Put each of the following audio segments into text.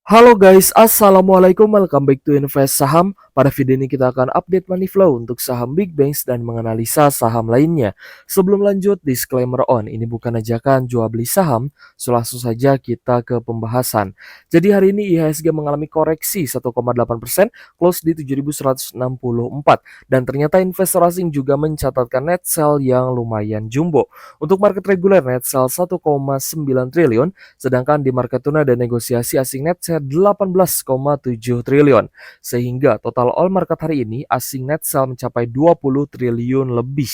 Halo guys, assalamualaikum, welcome back to Invest Saham. Pada video ini kita akan update money flow untuk saham big banks dan menganalisa saham lainnya. Sebelum lanjut, disclaimer on, ini bukan ajakan jual beli saham, so langsung saja kita ke pembahasan. Jadi hari ini IHSG mengalami koreksi 1,8%, close di 7.164, dan ternyata investor asing juga mencatatkan net sell yang lumayan jumbo. Untuk market reguler net sell 1,9 triliun, sedangkan di market tuna dan negosiasi asing net sell 18,7 triliun. Sehingga total all market hari ini asing net sell mencapai 20 triliun lebih.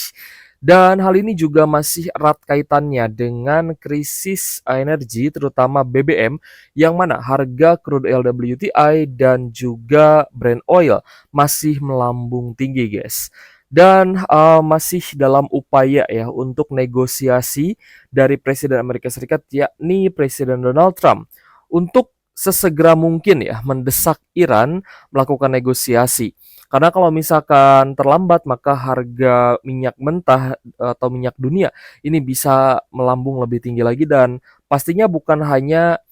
Dan hal ini juga masih erat kaitannya dengan krisis energi terutama BBM yang mana harga crude oil WTI dan juga Brent oil masih melambung tinggi guys. Dan masih dalam upaya ya untuk negosiasi dari Presiden Amerika Serikat yakni Presiden Donald Trump untuk sesegera mungkin ya mendesak Iran melakukan negosiasi. Karena kalau misalkan terlambat maka harga minyak mentah atau minyak dunia ini bisa melambung lebih tinggi lagi dan pastinya bukan hanya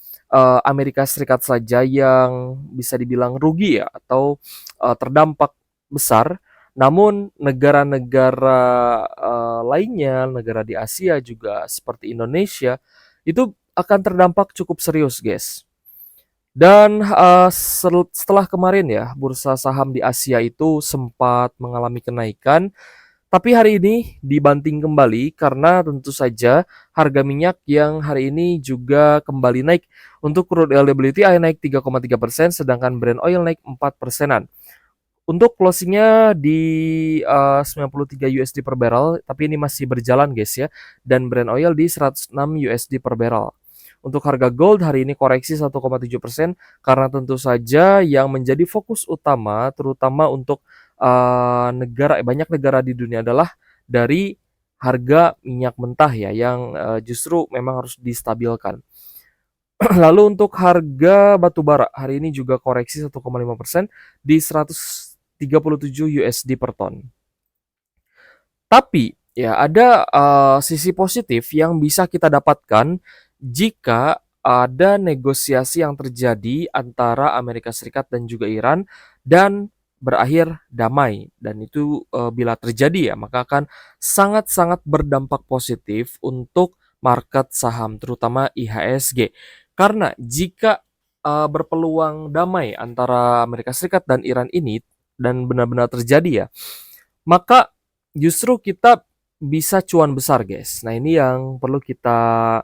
Amerika Serikat saja yang bisa dibilang rugi ya atau terdampak besar, namun negara-negara lainnya, negara di Asia juga seperti Indonesia itu akan terdampak cukup serius, guys. Dan setelah kemarin ya bursa saham di Asia itu sempat mengalami kenaikan, tapi hari ini dibanting kembali karena tentu saja harga minyak yang hari ini juga kembali naik. Untuk crude oil WTI naik 3,3%, sedangkan Brent oil naik 4%-an. Untuk closingnya di 93 USD per barrel, tapi ini masih berjalan guys ya. Dan Brent oil di 106 USD per barrel. Untuk harga gold hari ini koreksi 1,7% karena tentu saja yang menjadi fokus utama terutama untuk banyak negara di dunia adalah dari harga minyak mentah ya yang justru memang harus distabilkan. Lalu untuk harga batu bara hari ini juga koreksi 1,5% di 137 USD per ton. Tapi ya ada sisi positif yang bisa kita dapatkan jika ada negosiasi yang terjadi antara Amerika Serikat dan juga Iran dan berakhir damai dan itu bila terjadi ya maka akan sangat-sangat berdampak positif untuk market saham terutama IHSG. Karena jika berpeluang damai antara Amerika Serikat dan Iran ini dan benar-benar terjadi ya, maka justru kita bisa cuan besar, guys. Nah, ini yang perlu kita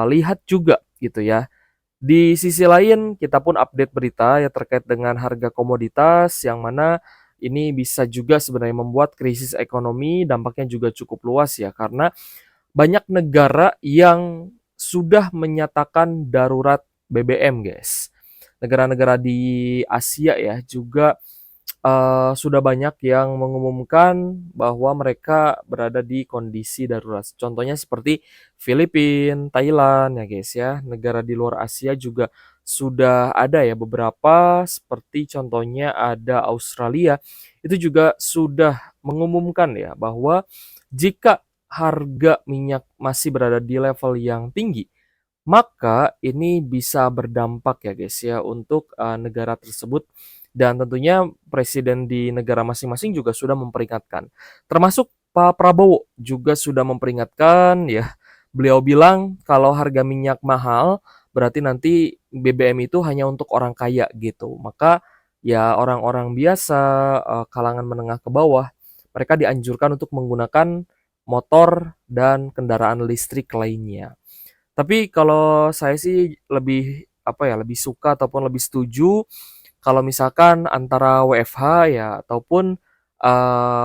lihat juga gitu ya. Di sisi lain, kita pun update berita ya terkait dengan harga komoditas yang mana ini bisa juga sebenarnya membuat krisis ekonomi, dampaknya juga cukup luas ya karena banyak negara yang sudah menyatakan darurat BBM, guys. Negara-negara di Asia ya juga sudah banyak yang mengumumkan bahwa mereka berada di kondisi darurat. Contohnya seperti Filipina, Thailand ya guys ya. Negara di luar Asia juga sudah ada ya beberapa seperti contohnya ada Australia. Itu juga sudah mengumumkan ya bahwa jika harga minyak masih berada di level yang tinggi, maka ini bisa berdampak ya guys ya untuk negara tersebut dan tentunya presiden di negara masing-masing juga sudah memperingatkan. Termasuk Pak Prabowo juga sudah memperingatkan ya. Beliau bilang kalau harga minyak mahal berarti nanti BBM itu hanya untuk orang kaya gitu. Maka ya orang-orang biasa kalangan menengah ke bawah mereka dianjurkan untuk menggunakan motor dan kendaraan listrik lainnya. Tapi kalau saya sih lebih apa ya, lebih suka ataupun lebih setuju kalau misalkan antara WFH ya ataupun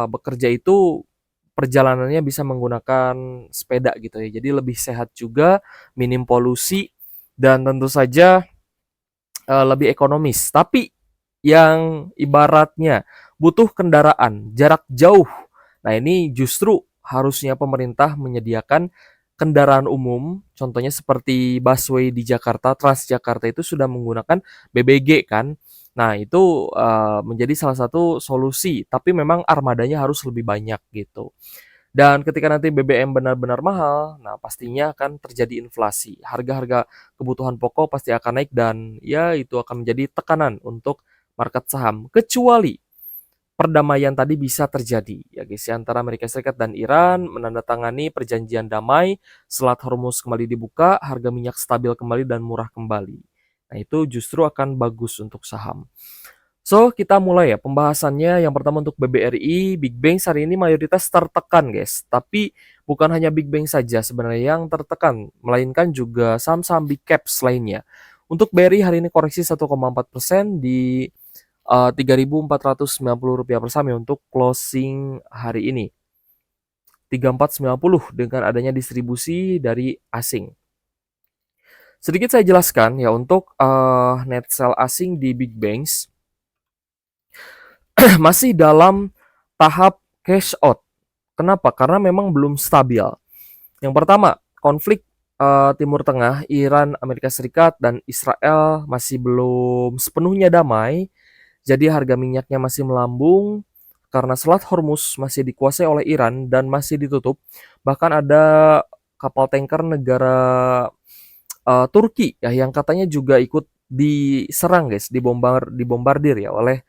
bekerja itu perjalanannya bisa menggunakan sepeda gitu ya. Jadi lebih sehat juga, minim polusi dan tentu saja lebih ekonomis. Tapi yang ibaratnya butuh kendaraan jarak jauh. Nah, ini justru harusnya pemerintah menyediakan kendaraan umum, contohnya seperti busway di Jakarta, Transjakarta itu sudah menggunakan BBG kan. Nah, itu menjadi salah satu solusi, tapi memang armadanya harus lebih banyak gitu. Dan ketika nanti BBM benar-benar mahal, nah pastinya akan terjadi inflasi. Harga-harga kebutuhan pokok pasti akan naik dan ya itu akan menjadi tekanan untuk market saham. Kecuali perdamaian tadi bisa terjadi ya guys ya, antara Amerika Serikat dan Iran menandatangani perjanjian damai, Selat Hormuz kembali dibuka, harga minyak stabil kembali dan murah kembali. Nah, itu justru akan bagus untuk saham. So, kita mulai ya pembahasannya. Yang pertama untuk BBRI, Big Banks hari ini mayoritas tertekan guys. Tapi bukan hanya Big Bang saja sebenarnya yang tertekan, melainkan juga saham-saham big caps lainnya. Untuk BRI hari ini koreksi 1,4% di Rp3.490 per saham ya untuk closing hari ini. 3490 dengan adanya distribusi dari asing. Sedikit saya jelaskan ya untuk net sell asing di Big Banks masih dalam tahap cash out. Kenapa? Karena memang belum stabil. Yang pertama, konflik Timur Tengah, Iran, Amerika Serikat, dan Israel masih belum sepenuhnya damai. Jadi harga minyaknya masih melambung karena Selat Hormuz masih dikuasai oleh Iran dan masih ditutup. Bahkan ada kapal tanker negara Turki ya yang katanya juga ikut diserang guys, dibombardir ya oleh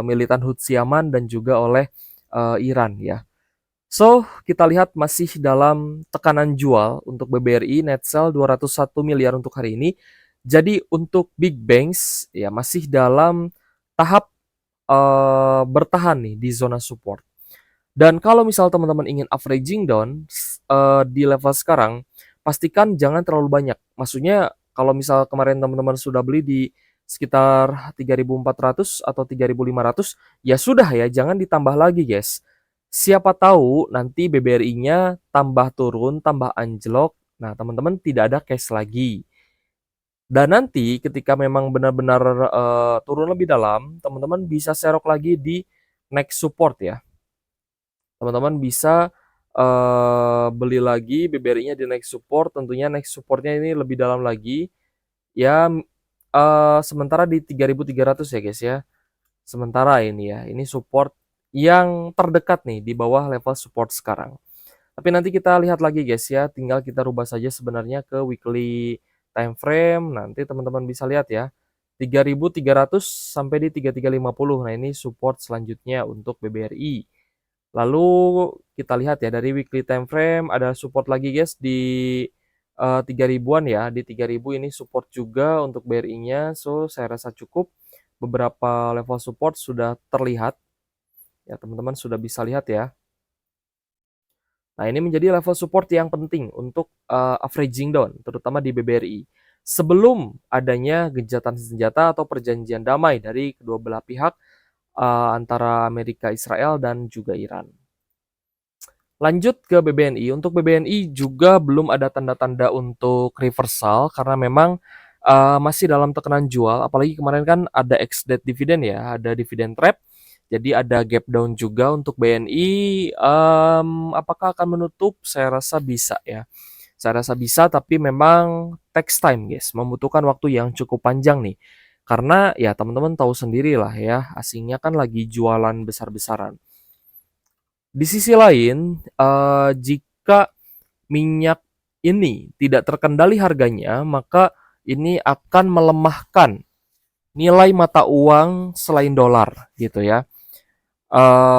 militan Hutsi Yaman dan juga oleh Iran ya. So, kita lihat masih dalam tekanan jual untuk BBRI net sell 201 miliar untuk hari ini. Jadi untuk Big Banks ya masih dalam tahap bertahan nih di zona support. Dan kalau misal teman-teman ingin averaging down di level sekarang, pastikan jangan terlalu banyak. Maksudnya kalau misal kemarin teman-teman sudah beli di sekitar 3.400 atau 3.500, ya sudah ya, jangan ditambah lagi guys. Siapa tahu nanti BBRI-nya tambah turun, tambah anjlok. Nah, teman-teman tidak ada cash lagi. Dan nanti ketika memang benar-benar turun lebih dalam, teman-teman bisa serok lagi di next support ya. Teman-teman bisa beli lagi BBRI-nya di next support. Tentunya next supportnya ini lebih dalam lagi. Ya, sementara di 3.300 ya guys ya. Sementara ini ya, ini support yang terdekat nih di bawah level support sekarang. Tapi nanti kita lihat lagi guys ya, tinggal kita rubah saja sebenarnya ke weekly time frame. Nanti teman-teman bisa lihat ya, 3.300 sampai di 3.350. Nah, ini support selanjutnya untuk BBRI. Lalu kita lihat ya dari weekly time frame ada support lagi guys di 3.000-an ya. Di 3.000 ini support juga untuk BRI-nya. So, saya rasa cukup. Beberapa level support sudah terlihat. Ya, teman-teman sudah bisa lihat ya. Nah, ini menjadi level support yang penting untuk averaging down, terutama di BBRI. Sebelum adanya gencatan senjata atau perjanjian damai dari kedua belah pihak antara Amerika, Israel, dan juga Iran. Lanjut ke BBNI. Untuk BBNI juga belum ada tanda-tanda untuk reversal karena memang masih dalam tekanan jual. Apalagi kemarin kan ada ex-date dividend ya, ada dividend trap. Jadi ada gap down juga untuk BNI. Apakah akan menutup? Saya rasa bisa ya. Saya rasa bisa, tapi memang takes time guys. Membutuhkan waktu yang cukup panjang nih. Karena ya teman-teman tahu sendiri lah ya, asingnya kan lagi jualan besar-besaran. Di sisi lain, jika minyak ini tidak terkendali harganya, maka ini akan melemahkan nilai mata uang selain dolar gitu ya.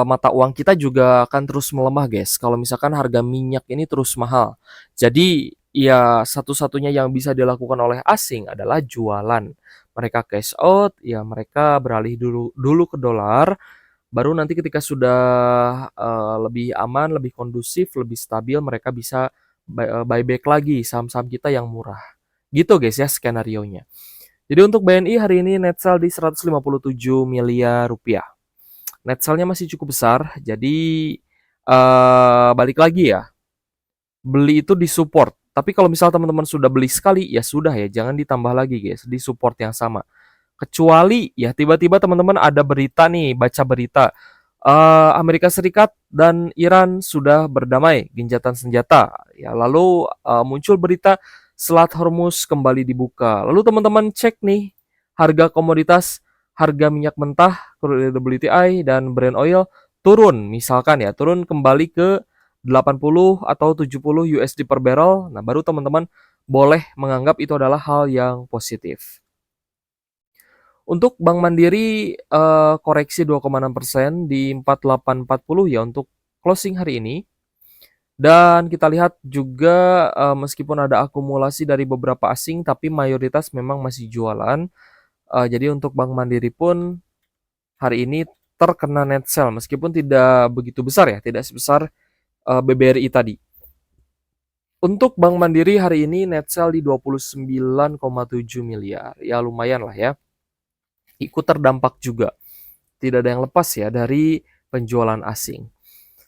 Mata uang kita juga akan terus melemah guys kalau misalkan harga minyak ini terus mahal. Jadi ya satu-satunya yang bisa dilakukan oleh asing adalah jualan. Mereka cash out, ya mereka beralih dulu ke dolar, baru nanti ketika sudah lebih aman, lebih kondusif, lebih stabil, mereka bisa buyback lagi saham-saham kita yang murah. Gitu guys ya skenario-nya. Jadi untuk BNI hari ini net sell di 157 miliar rupiah. Net sell-nya masih cukup besar, jadi balik lagi ya, beli itu di support. Tapi kalau misal teman-teman sudah beli sekali, ya sudah ya, jangan ditambah lagi guys, di support yang sama. Kecuali ya tiba-tiba teman-teman ada berita nih, baca berita, Amerika Serikat dan Iran sudah berdamai, gencatan senjata. Ya, lalu muncul berita Selat Hormuz kembali dibuka. Lalu teman-teman cek nih harga komoditas, harga minyak mentah, crude WTI dan Brent oil turun, misalkan ya, turun kembali ke 80 atau 70 USD per barrel, nah baru teman-teman boleh menganggap itu adalah hal yang positif. Untuk Bank Mandiri, koreksi 2,6% di 4840 ya untuk closing hari ini. Dan kita lihat juga, meskipun ada akumulasi dari beberapa asing, tapi mayoritas memang masih jualan. Jadi untuk Bank Mandiri pun hari ini terkena net sell meskipun tidak begitu besar ya, tidak sebesar, BBRI tadi. Untuk Bank Mandiri hari ini net sell di 29,7 miliar, ya lumayan lah ya. Ikut terdampak juga, tidak ada yang lepas ya dari penjualan asing.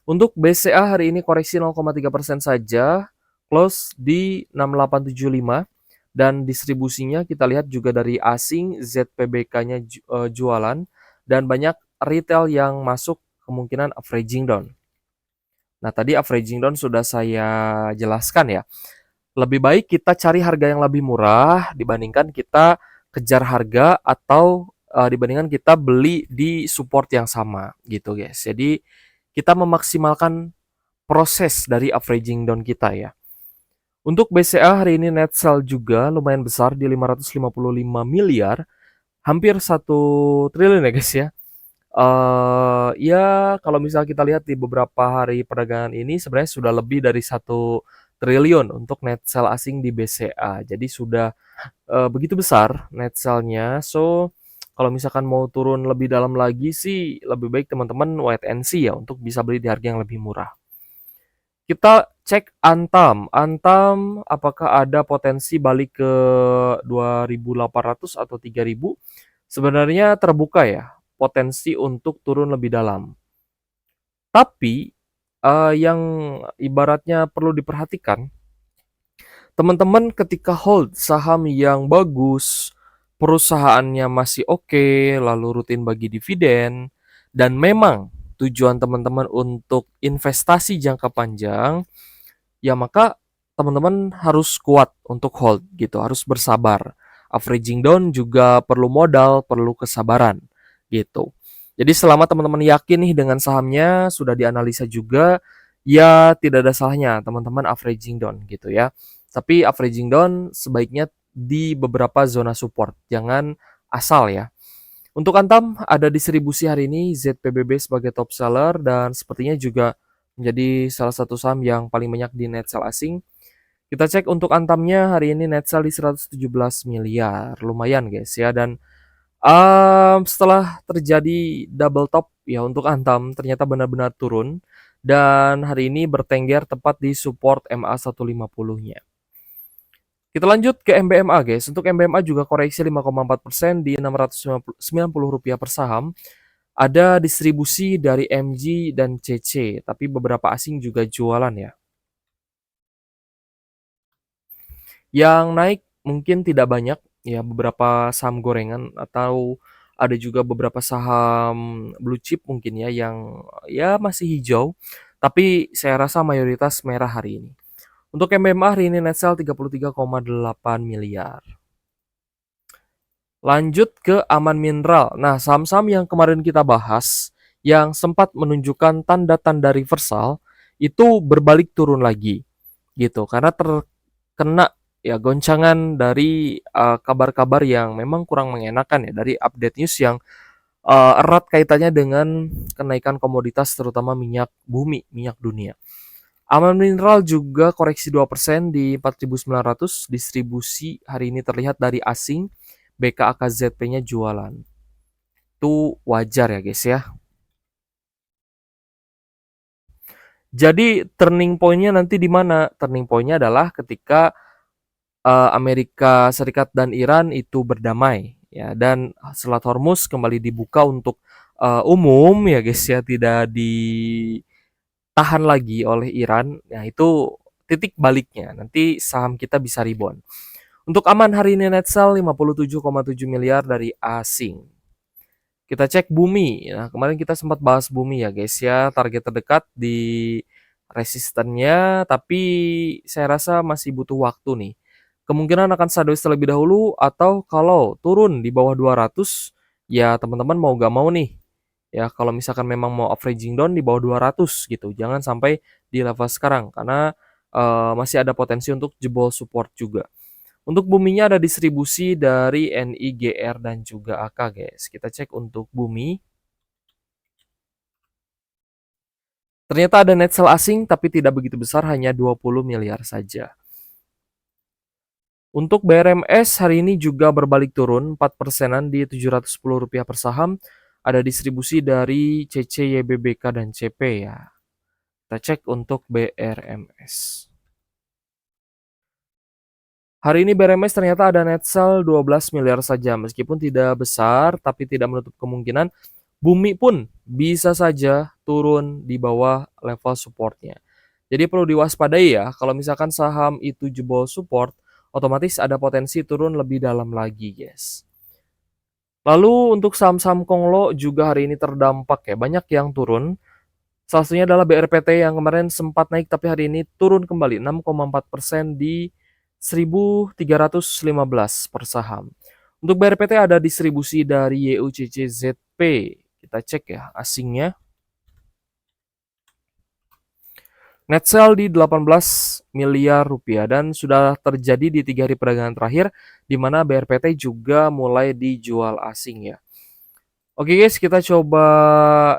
Untuk BCA hari ini koreksi 0,3% saja, close di 6875 dan distribusinya kita lihat juga dari asing, ZPBK-nya jualan dan banyak retail yang masuk kemungkinan averaging down. Nah, tadi averaging down sudah saya jelaskan ya. Lebih baik kita cari harga yang lebih murah dibandingkan kita kejar harga atau dibandingkan kita beli di support yang sama gitu guys. Jadi kita memaksimalkan proses dari averaging down kita ya. Untuk BCA hari ini net sell juga lumayan besar di 555 miliar, hampir 1 triliun ya guys ya. Ya kalau misal kita lihat di beberapa hari perdagangan ini sebenarnya sudah lebih dari 1 triliun untuk net sell asing di BCA. Jadi sudah begitu besar net sell-nya. So kalau misalkan mau turun lebih dalam lagi sih lebih baik teman-teman wait and see ya untuk bisa beli di harga yang lebih murah. Kita cek Antam. Antam apakah ada potensi balik ke 2.800 atau 3.000? Sebenarnya terbuka ya, potensi untuk turun lebih dalam. Tapi yang ibaratnya perlu diperhatikan, teman-teman ketika hold saham yang bagus, perusahaannya masih oke, lalu rutin bagi dividen, dan memang tujuan teman-teman untuk investasi jangka panjang, ya maka teman-teman harus kuat untuk hold gitu, harus bersabar. Averaging down juga perlu modal, perlu kesabaran gitu. Jadi selama teman-teman yakin nih dengan sahamnya, sudah dianalisa juga, ya tidak ada salahnya teman-teman averaging down gitu ya. Tapi averaging down sebaiknya di beberapa zona support, jangan asal ya. Untuk Antam ada distribusi hari ini ZPBB sebagai top seller dan sepertinya juga menjadi salah satu saham yang paling banyak di net sell asing. Kita cek untuk Antamnya hari ini net sell di 117 miliar, lumayan guys ya. Dan setelah terjadi double top ya untuk Antam ternyata benar-benar turun dan hari ini bertengger tepat di support MA 150-nya. Kita lanjut ke MBMA guys. Untuk MBMA juga koreksi 5,4% di Rp690 per saham. Ada distribusi dari MG dan CC, tapi beberapa asing juga jualan ya. Yang naik mungkin tidak banyak ya, beberapa saham gorengan atau ada juga beberapa saham blue chip mungkin ya yang ya masih hijau, tapi saya rasa mayoritas merah hari ini. Untuk MBMA hari ini net sell 33,8 miliar. Lanjut ke Aman Mineral. Nah, saham-saham yang kemarin kita bahas yang sempat menunjukkan tanda-tanda reversal itu berbalik turun lagi gitu karena terkena ya goncangan dari kabar-kabar yang memang kurang mengenakan ya dari update news yang erat kaitannya dengan kenaikan komoditas terutama minyak bumi, minyak dunia. Aman Mineral juga koreksi 2% di 4.900, distribusi hari ini terlihat dari asing, BKAKZP-nya jualan. Itu wajar ya guys ya. Jadi turning point-nya nanti di mana? Turning point-nya adalah ketika Amerika Serikat dan Iran itu berdamai ya dan Selat Hormuz kembali dibuka untuk umum ya guys ya, tidak ditahan lagi oleh Iran. Nah, itu titik baliknya. Nanti saham kita bisa rebound. Untuk Aman hari ini net sell 57,7 miliar dari asing. Kita cek Bumi. Nah, kemarin kita sempat bahas Bumi ya guys ya. Target terdekat di resistennya, tapi saya rasa masih butuh waktu nih. Kemungkinan akan sideways terlebih dahulu atau kalau turun di bawah 200 ya teman-teman mau gak mau nih ya kalau misalkan memang mau averaging down di bawah 200 gitu. Jangan sampai di level sekarang karena, masih ada potensi untuk jebol support juga. Untuk buminya ada distribusi dari NI, GR, dan juga AK, guys. Kita cek untuk bumi. Ternyata ada net sell asing tapi tidak begitu besar, hanya 20 miliar saja. Untuk BRMS hari ini juga berbalik turun 4%-an di Rp710 per saham. Ada distribusi dari CC, YBBK, dan CP ya. Kita cek untuk BRMS. Hari ini BRMS ternyata ada net sell 12 miliar saja. Meskipun tidak besar, tapi tidak menutup kemungkinan bumi pun bisa saja turun di bawah level supportnya. Jadi perlu diwaspadai ya, kalau misalkan saham itu jebol support, otomatis ada potensi turun lebih dalam lagi, guys. Lalu untuk saham-saham Konglo juga hari ini terdampak ya, banyak yang turun. Salah satunya adalah BRPT yang kemarin sempat naik tapi hari ini turun kembali 6,4% di 1.315 per saham. Untuk BRPT ada distribusi dari YUCCZP. Kita cek ya asingnya. Net sell di 18 miliar rupiah dan sudah terjadi di 3 hari perdagangan terakhir di mana BRPT juga mulai dijual asing ya. Oke guys, kita coba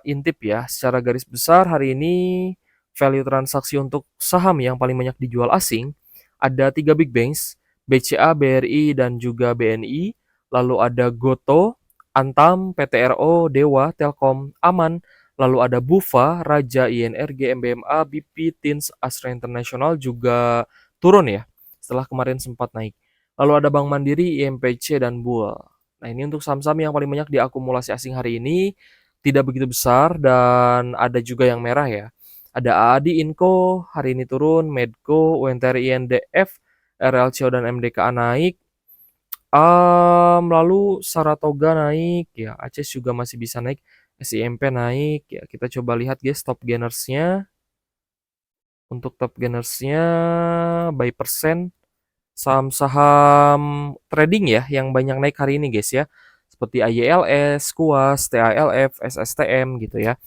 intip ya. Secara garis besar hari ini value transaksi untuk saham yang paling banyak dijual asing ada 3 big banks, BCA, BRI, dan juga BNI. Lalu ada Goto, Antam, PTRO, Dewa, Telkom, Aman. Lalu ada Bufa, Raja, INR, GMBMA, BP, Tins, Astra International juga turun ya. Setelah kemarin sempat naik. Lalu ada Bank Mandiri, IMPC, dan BUL. Nah, ini untuk saham-saham yang paling banyak diakumulasi asing hari ini tidak begitu besar dan ada juga yang merah ya. Ada AADI Inco hari ini turun, Medco, UNTRI INDF, RLCO dan MDKA naik. Lalu Saratoga naik ya, Aces juga masih bisa naik, SIMP naik ya. Kita coba lihat guys top gainersnya. Untuk top gainersnya by persen saham-saham trading ya yang banyak naik hari ini guys ya. Seperti AYLS, Kuas, TALF, SSTM gitu ya.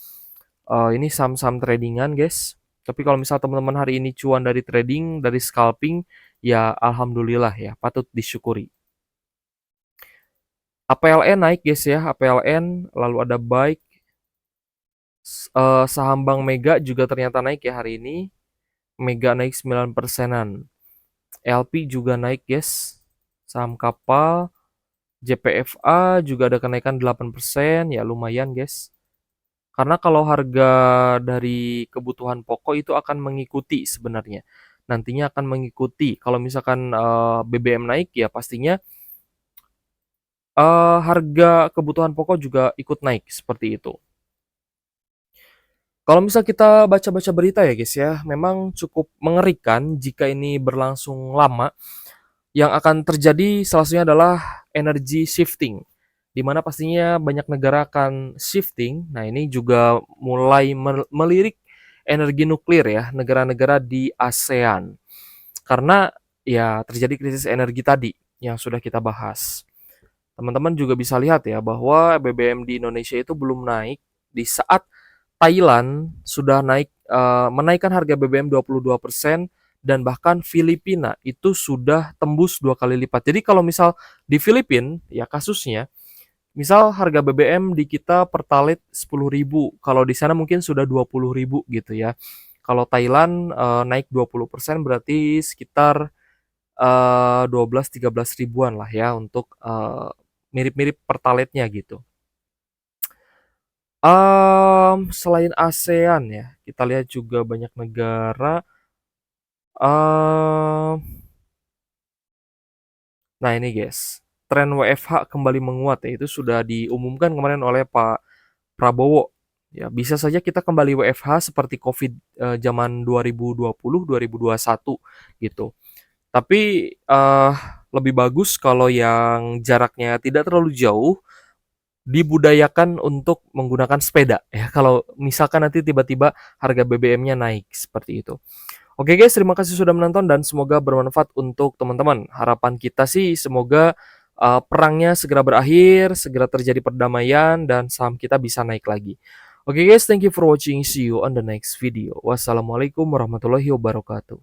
Ini saham-saham tradingan guys. Tapi kalau misal teman-teman hari ini cuan dari trading, dari scalping, ya alhamdulillah ya, patut disyukuri. APLN naik guys ya, APLN, lalu ada Baik, saham Bank Mega juga ternyata naik ya hari ini. Mega naik 9%-an. LP juga naik guys. Saham kapal, JPFA juga ada kenaikan 8%, ya lumayan guys. Karena kalau harga dari kebutuhan pokok itu akan mengikuti sebenarnya. Nantinya akan mengikuti. Kalau misalkan BBM naik ya pastinya harga kebutuhan pokok juga ikut naik seperti itu. Kalau misal kita baca-baca berita ya guys ya, memang cukup mengerikan jika ini berlangsung lama. Yang akan terjadi salah satunya adalah energy shifting, di mana pastinya banyak negara akan shifting. Nah, ini juga mulai melirik energi nuklir ya, negara-negara di ASEAN. Karena ya terjadi krisis energi tadi yang sudah kita bahas. Teman-teman juga bisa lihat ya bahwa BBM di Indonesia itu belum naik di saat Thailand sudah naik menaikkan harga BBM 22% dan bahkan Filipina itu sudah tembus 2 kali lipat. Jadi kalau misal di Filipina ya kasusnya, misal harga BBM di kita Pertalite 10.000, kalau di sana mungkin sudah 20.000 gitu ya. Kalau Thailand naik 20% berarti sekitar 12-13 ribuan lah ya untuk mirip-mirip Pertalite-nya gitu. Selain ASEAN ya, kita lihat juga banyak negara. Nah ini guys, tren WFH kembali menguat ya, itu sudah diumumkan kemarin oleh Pak Prabowo. Ya, bisa saja kita kembali WFH seperti COVID zaman 2020, 2021 gitu. Tapi lebih bagus kalau yang jaraknya tidak terlalu jauh dibudayakan untuk menggunakan sepeda ya. Kalau misalkan nanti tiba-tiba harga BBM-nya naik seperti itu. Oke guys, terima kasih sudah menonton dan semoga bermanfaat untuk teman-teman. Harapan kita sih semoga perangnya segera berakhir, segera terjadi perdamaian dan saham kita bisa naik lagi. Oke guys, thank you for watching. See you on the next video. Wassalamualaikum warahmatullahi wabarakatuh.